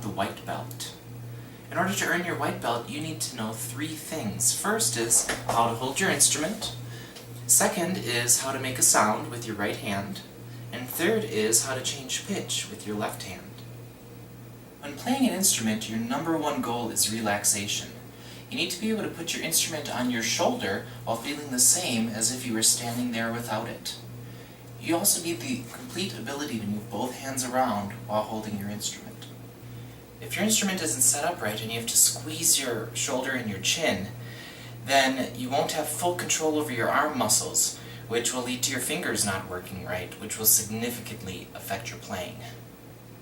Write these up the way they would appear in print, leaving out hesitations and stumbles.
the white belt. In order to earn your white belt, you need to know 3 things. First is how to hold your instrument. Second is how to make a sound with your right hand. And third is how to change pitch with your left hand. When playing an instrument, your number 1 goal is relaxation. You need to be able to put your instrument on your shoulder while feeling the same as if you were standing there without it. You also need the complete ability to move both hands around while holding your instrument. If your instrument isn't set up right and you have to squeeze your shoulder and your chin, then you won't have full control over your arm muscles, which will lead to your fingers not working right, which will significantly affect your playing.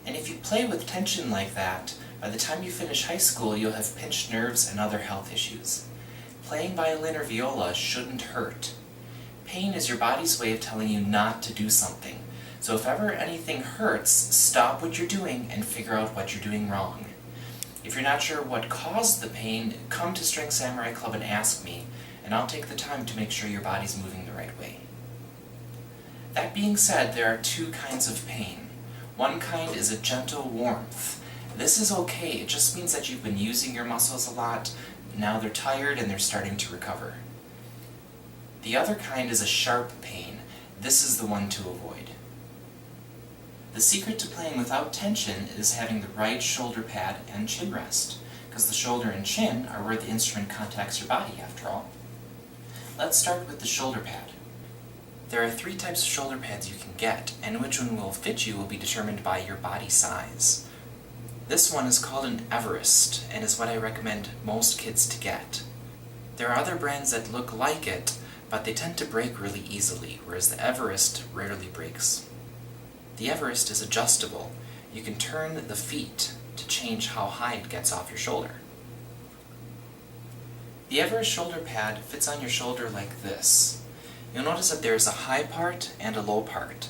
And if you play with tension like that, by the time you finish high school, you'll have pinched nerves and other health issues. Playing violin or viola shouldn't hurt. Pain is your body's way of telling you not to do something. So if ever anything hurts, stop what you're doing and figure out what you're doing wrong. If you're not sure what caused the pain, come to String Samurai Club and ask me, and I'll take the time to make sure your body's moving the right way. That being said, there are 2 kinds of pain. One kind is a gentle warmth. This is okay, it just means that you've been using your muscles a lot, now they're tired and they're starting to recover. The other kind is a sharp pain. This is the one to avoid. The secret to playing without tension is having the right shoulder pad and chin rest, because the shoulder and chin are where the instrument contacts your body, after all. Let's start with the shoulder pad. There are 3 types of shoulder pads you can get, and which one will fit you will be determined by your body size. This one is called an Everest, and is what I recommend most kids to get. There are other brands that look like it, but they tend to break really easily, whereas the Everest rarely breaks. The Everest is adjustable. You can turn the feet to change how high it gets off your shoulder. The Everest shoulder pad fits on your shoulder like this. You'll notice that there's a high part and a low part.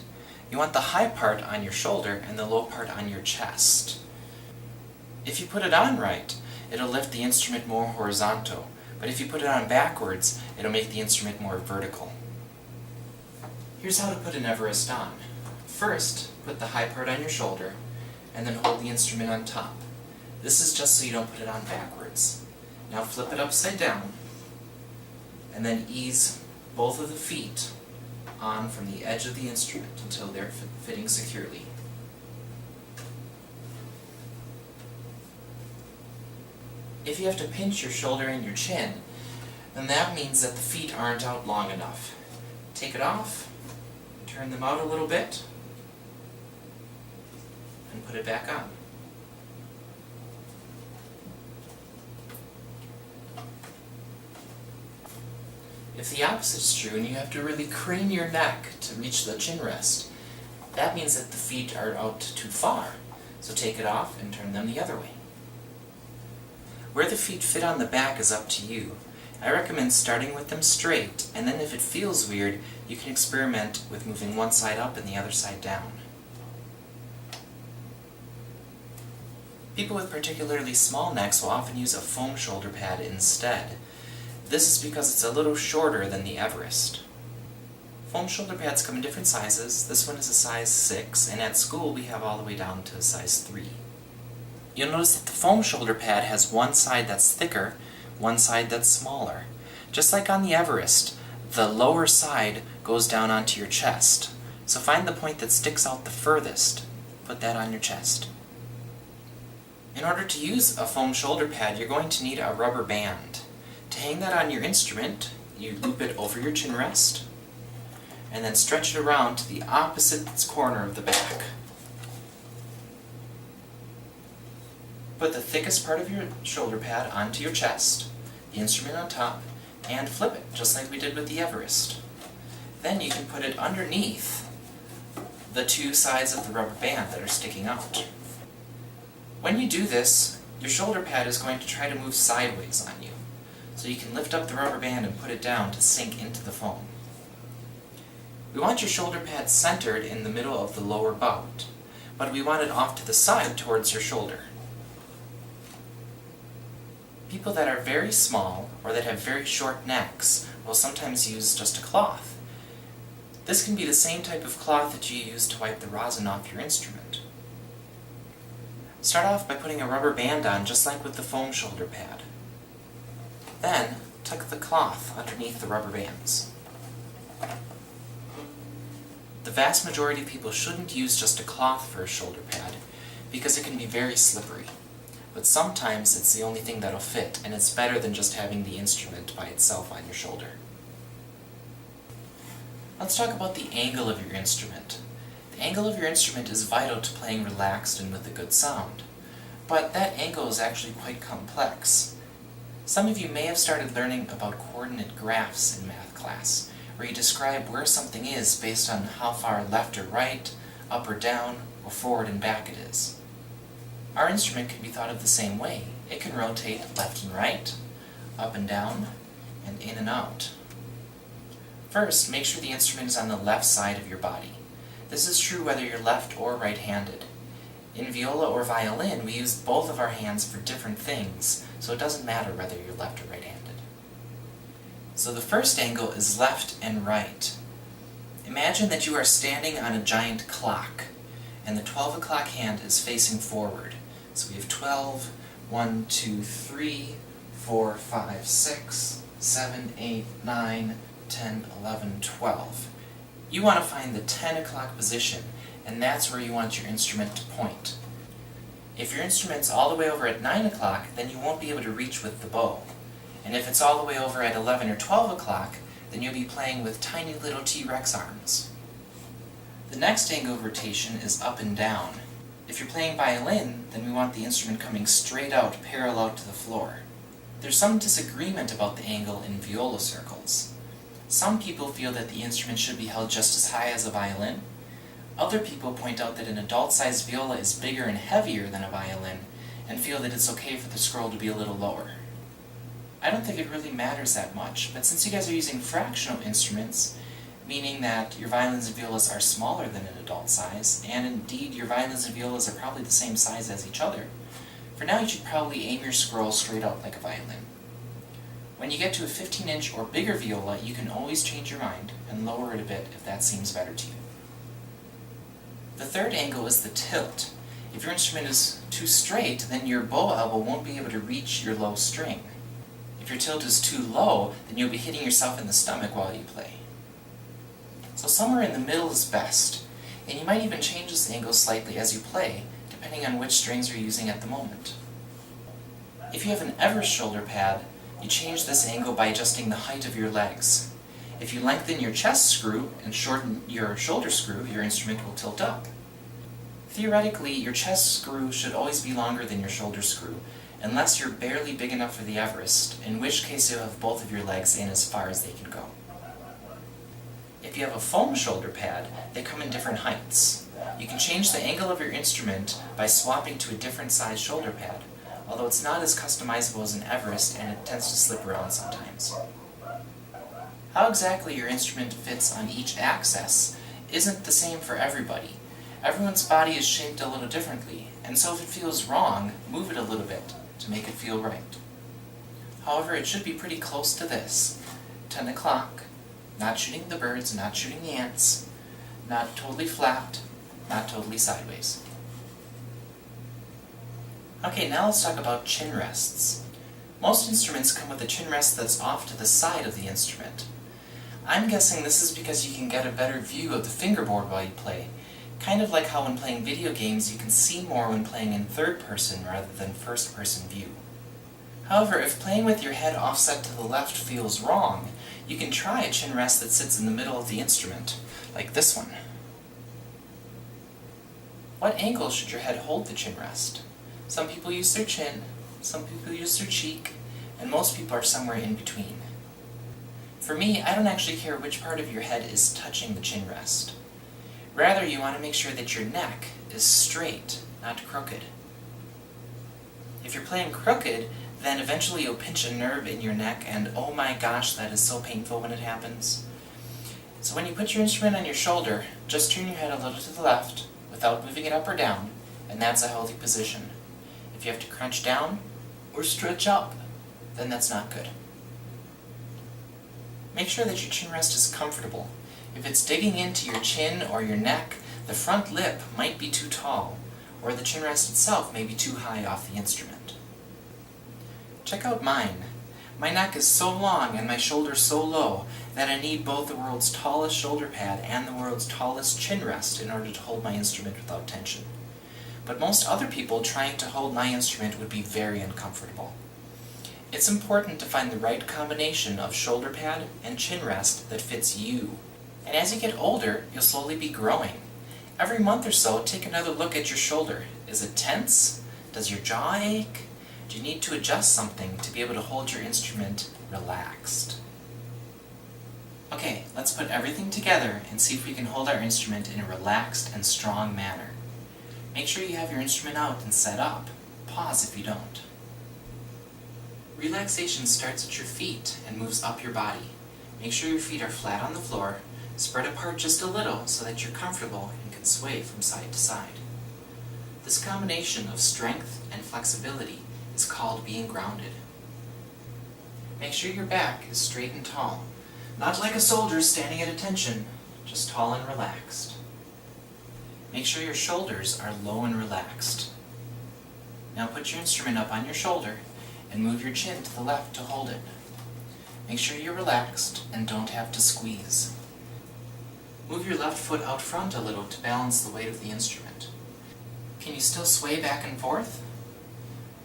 You want the high part on your shoulder and the low part on your chest. If you put it on right, it'll lift the instrument more horizontal, but if you put it on backwards, it'll make the instrument more vertical. Here's how to put an Everest on. First, put the high part on your shoulder, and then hold the instrument on top. This is just so you don't put it on backwards. Now flip it upside down, and then ease both of the feet on from the edge of the instrument until they're fitting securely. If you have to pinch your shoulder and your chin, then that means that the feet aren't out long enough. Take it off, turn them out a little bit, and put it back on. If the opposite is true and you have to really crane your neck to reach the chin rest, that means that the feet are out too far. So take it off and turn them the other way. Where the feet fit on the back is up to you. I recommend starting with them straight, and then if it feels weird, you can experiment with moving one side up and the other side down. People with particularly small necks will often use a foam shoulder pad instead. This is because it's a little shorter than the Everest. Foam shoulder pads come in different sizes. This one is a size 6, and at school we have all the way down to a size 3. You'll notice that the foam shoulder pad has one side that's thicker, one side that's smaller. Just like on the Everest, the lower side goes down onto your chest. So find the point that sticks out the furthest. Put that on your chest. In order to use a foam shoulder pad, you're going to need a rubber band. To hang that on your instrument, you loop it over your chin rest, and then stretch it around to the opposite corner of the back. Put the thickest part of your shoulder pad onto your chest, the instrument on top, and flip it, just like we did with the Everest. Then you can put it underneath the 2 sides of the rubber band that are sticking out. When you do this, your shoulder pad is going to try to move sideways on you. So you can lift up the rubber band and put it down to sink into the foam. We want your shoulder pad centered in the middle of the lower bout, but we want it off to the side towards your shoulder. People that are very small or that have very short necks will sometimes use just a cloth. This can be the same type of cloth that you use to wipe the rosin off your instrument. Start off by putting a rubber band on, just like with the foam shoulder pad. Then, tuck the cloth underneath the rubber bands. The vast majority of people shouldn't use just a cloth for a shoulder pad, because it can be very slippery. But sometimes it's the only thing that'll fit, and it's better than just having the instrument by itself on your shoulder. Let's talk about the angle of your instrument. The angle of your instrument is vital to playing relaxed and with a good sound. But that angle is actually quite complex. Some of you may have started learning about coordinate graphs in math class, where you describe where something is based on how far left or right, up or down, or forward and back it is. Our instrument can be thought of the same way. It can rotate left and right, up and down, and in and out. First, make sure the instrument is on the left side of your body. This is true whether you're left or right-handed. In viola or violin, we use both of our hands for different things, so it doesn't matter whether you're left or right-handed. So the first angle is left and right. Imagine that you are standing on a giant clock, and the 12 o'clock hand is facing forward. So we have 12, 1, 2, 3, 4, 5, 6, 7, 8, 9, 10, 11, 12. You want to find the 10 o'clock position, and that's where you want your instrument to point. If your instrument's all the way over at 9 o'clock, then you won't be able to reach with the bow. And if it's all the way over at 11 or 12 o'clock, then you'll be playing with tiny little T-Rex arms. The next angle of rotation is up and down. If you're playing violin, then we want the instrument coming straight out, parallel to the floor. There's some disagreement about the angle in viola circles. Some people feel that the instrument should be held just as high as a violin. Other people point out that an adult-sized viola is bigger and heavier than a violin, and feel that it's okay for the scroll to be a little lower. I don't think it really matters that much, but since you guys are using fractional instruments, meaning that your violins and violas are smaller than an adult size, and indeed your violins and violas are probably the same size as each other, for now you should probably aim your scroll straight out like a violin. When you get to a 15-inch or bigger viola, you can always change your mind and lower it a bit if that seems better to you. The third angle is the tilt. If your instrument is too straight, then your bow elbow won't be able to reach your low string. If your tilt is too low, then you'll be hitting yourself in the stomach while you play. So somewhere in the middle is best, and you might even change this angle slightly as you play, depending on which strings you're using at the moment. If you have an Everest shoulder pad, you change this angle by adjusting the height of your legs. If you lengthen your chest screw and shorten your shoulder screw, your instrument will tilt up. Theoretically, your chest screw should always be longer than your shoulder screw, unless you're barely big enough for the Everest, in which case you'll have both of your legs in as far as they can go. If you have a foam shoulder pad, they come in different heights. You can change the angle of your instrument by swapping to a different size shoulder pad, although it's not as customizable as an Everest and it tends to slip around sometimes. How exactly your instrument fits on each axis isn't the same for everybody. Everyone's body is shaped a little differently, and so if it feels wrong, move it a little bit to make it feel right. However, it should be pretty close to this. 10 o'clock, not shooting the birds, not shooting the ants, not totally flat, not totally sideways. Okay, now let's talk about chin rests. Most instruments come with a chin rest that's off to the side of the instrument. I'm guessing this is because you can get a better view of the fingerboard while you play, kind of like how when playing video games you can see more when playing in third person rather than first person view. However, if playing with your head offset to the left feels wrong, you can try a chin rest that sits in the middle of the instrument, like this one. What angle should your head hold the chin rest? Some people use their chin, some people use their cheek, and most people are somewhere in between. For me, I don't actually care which part of your head is touching the chin rest. Rather, you want to make sure that your neck is straight, not crooked. If you're playing crooked, then eventually you'll pinch a nerve in your neck, and oh my gosh, that is so painful when it happens. So when you put your instrument on your shoulder, just turn your head a little to the left, without moving it up or down, and that's a healthy position. If you have to crunch down, or stretch up, then that's not good. Make sure that your chin rest is comfortable. If it's digging into your chin or your neck, the front lip might be too tall, or the chin rest itself may be too high off the instrument. Check out mine. My neck is so long and my shoulders so low that I need both the world's tallest shoulder pad and the world's tallest chin rest in order to hold my instrument without tension. But most other people trying to hold my instrument would be very uncomfortable. It's important to find the right combination of shoulder pad and chin rest that fits you. And as you get older, you'll slowly be growing. Every month or so, take another look at your shoulder. Is it tense? Does your jaw ache? Do you need to adjust something to be able to hold your instrument relaxed? Okay, let's put everything together and see if we can hold our instrument in a relaxed and strong manner. Make sure you have your instrument out and set up. Pause if you don't. Relaxation starts at your feet and moves up your body. Make sure your feet are flat on the floor, spread apart just a little so that you're comfortable and can sway from side to side. This combination of strength and flexibility is called being grounded. Make sure your back is straight and tall, not like a soldier standing at attention, just tall and relaxed. Make sure your shoulders are low and relaxed. Now put your instrument up on your shoulder and move your chin to the left to hold it. Make sure you're relaxed and don't have to squeeze. Move your left foot out front a little to balance the weight of the instrument. Can you still sway back and forth?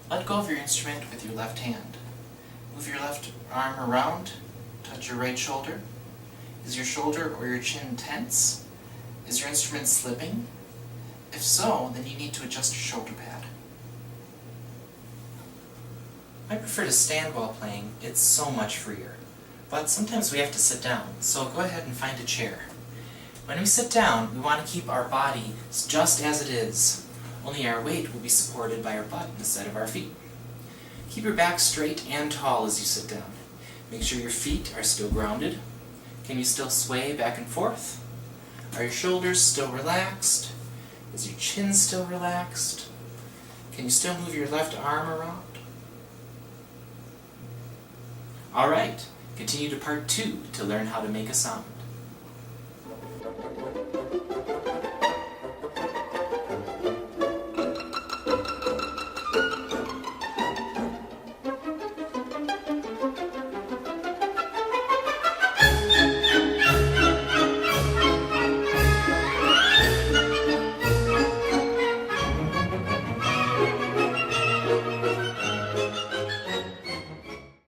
Let go of your instrument with your left hand. Move your left arm around, touch your right shoulder. Is your shoulder or your chin tense? Is your instrument slipping? If so, then you need to adjust your shoulder pad. I prefer to stand while playing. It's so much freer. But sometimes we have to sit down, so go ahead and find a chair. When we sit down, we want to keep our body just as it is, only our weight will be supported by our butt instead of our feet. Keep your back straight and tall as you sit down. Make sure your feet are still grounded. Can you still sway back and forth? Are your shoulders still relaxed? Is your chin still relaxed? Can you still move your left arm around? Alright, continue to part 2 to learn how to make a sound.